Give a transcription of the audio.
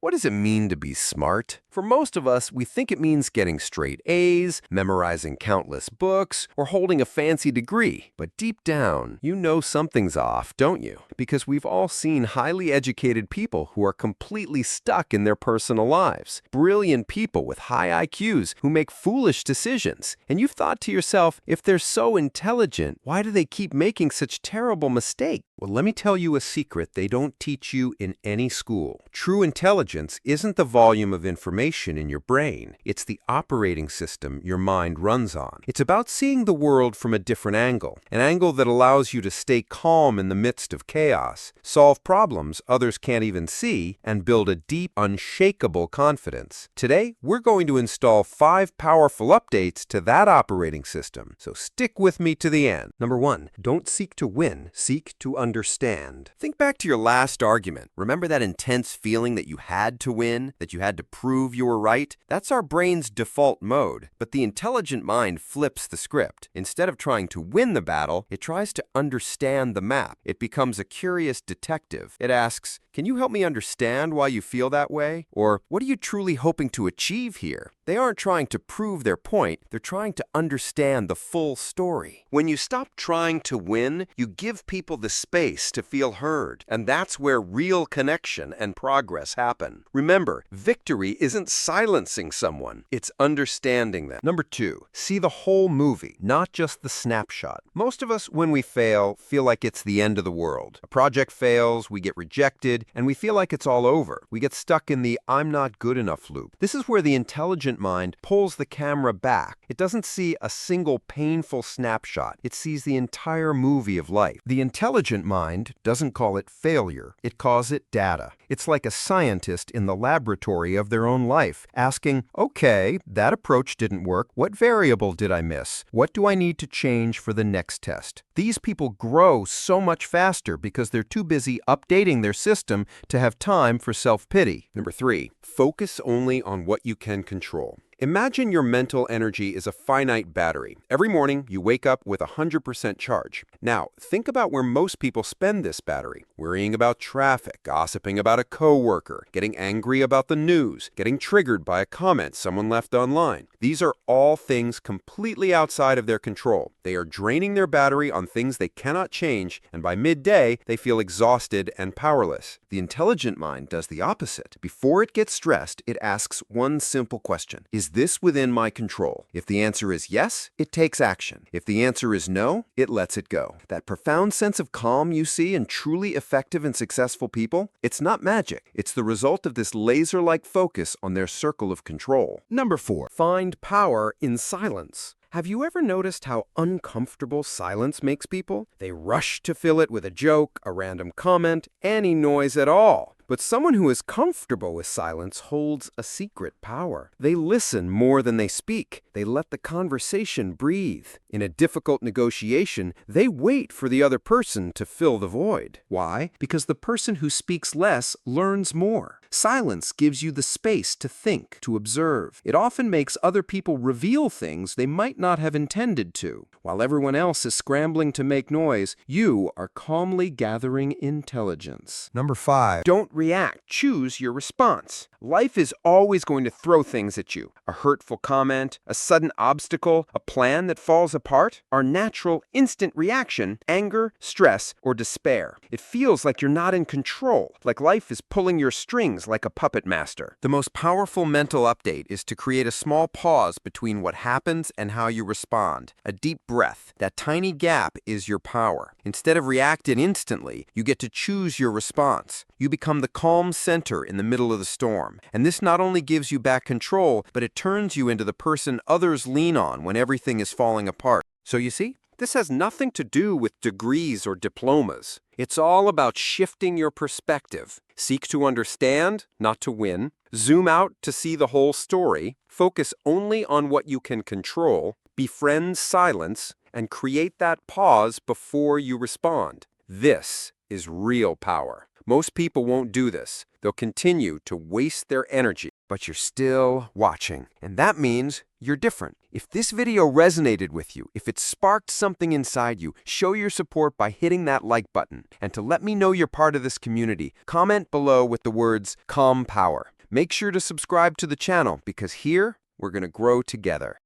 What does it mean to be smart? For most of us, we think it means getting straight A's, memorizing countless books, or holding a fancy degree. But deep down, you know something's off, don't you? Because we've all seen highly educated people who are completely stuck in their personal lives. Brilliant people with high IQs who make foolish decisions. And you've thought to yourself, if they're so intelligent, why do they keep making such terrible mistakes? Well, let me tell you a secret they don't teach you in any school. True intelligence isn't the volume of information in your brain. It's the operating system your mind runs on. It's about seeing the world from a different angle, an angle that allows you to stay calm in the midst of chaos, solve problems others can't even see, and build a deep, unshakable confidence. Today, we're going to install 5 powerful updates to that operating system, so stick with me to the end. Number 1, don't seek to win, seek to understand. Think back to your last argument. Remember that intense feeling that you had to win, that you had to prove you were right? That's our brain's default mode. But the intelligent mind flips the script. Instead of trying to win the battle, it tries to understand the map. It becomes a curious detective. It asks, can you help me understand why you feel that way? Or what are you truly hoping to achieve here? They aren't trying to prove their point, they're trying to understand the full story. When you stop trying to win, you give people the space to feel heard, and that's where real connection and progress happen. Remember, victory isn't silencing someone, it's understanding them. Number 2, see the whole movie, not just the snapshot. Most of us, when we fail, feel like it's the end of the world. A project fails, we get rejected, and we feel like it's all over. We get stuck in the I'm not good enough loop. This is where the intelligent mind pulls the camera back. It doesn't see a single painful snapshot. It sees the entire movie of life. The intelligent mind doesn't call it failure. It calls it data. It's like a scientist in the laboratory of their own life, asking, okay, that approach didn't work. What variable did I miss? What do I need to change for the next test? These people grow so much faster because they're too busy updating their system to have time for self-pity. Number 3, focus only on what you can control. Imagine your mental energy is a finite battery. Every morning, you wake up with 100% charge. Now, think about where most people spend this battery. Worrying about traffic, gossiping about a coworker, getting angry about the news, getting triggered by a comment someone left online. These are all things completely outside of their control. They are draining their battery on things they cannot change, and by midday, they feel exhausted and powerless. The intelligent mind does the opposite. Before it gets stressed, it asks one simple question. Is this within my control? If the answer is yes, it takes action. If the answer is no, it lets it go. That profound sense of calm you see in truly effective and successful people, it's not magic. It's the result of this laser-like focus on their circle of control. Number 4, find power in silence. Have you ever noticed how uncomfortable silence makes people? They rush to fill it with a joke, a random comment, any noise at all. But someone who is comfortable with silence holds a secret power. They listen more than they speak. They let the conversation breathe. In a difficult negotiation, they wait for the other person to fill the void. Why? Because the person who speaks less learns more. Silence gives you the space to think, to observe. It often makes other people reveal things they might not have intended to. While everyone else is scrambling to make noise, you are calmly gathering intelligence. Number 5, don't react. Choose your response. Life is always going to throw things at you. A hurtful comment, a sudden obstacle, a plan that falls apart. Our natural instant reaction, anger, stress, or despair. It feels like you're not in control, like life is pulling your strings like a puppet master. The most powerful mental update is to create a small pause between what happens and how you respond. A deep breath. That tiny gap is your power. Instead of reacting instantly, you get to choose your response. You become the calm center in the middle of the storm. And this not only gives you back control, but it turns you into the person others lean on when everything is falling apart. So you see, this has nothing to do with degrees or diplomas. It's all about shifting your perspective. Seek to understand, not to win. Zoom out to see the whole story. Focus only on what you can control. Befriend silence, and create that pause before you respond. This is real power. Most people won't do this. They'll continue to waste their energy. But you're still watching, and that means you're different. If this video resonated with you, if it sparked something inside you, show your support by hitting that like button. And to let me know you're part of this community, comment below with the words "Calm Power." Make sure to subscribe to the channel because here we're going to grow together.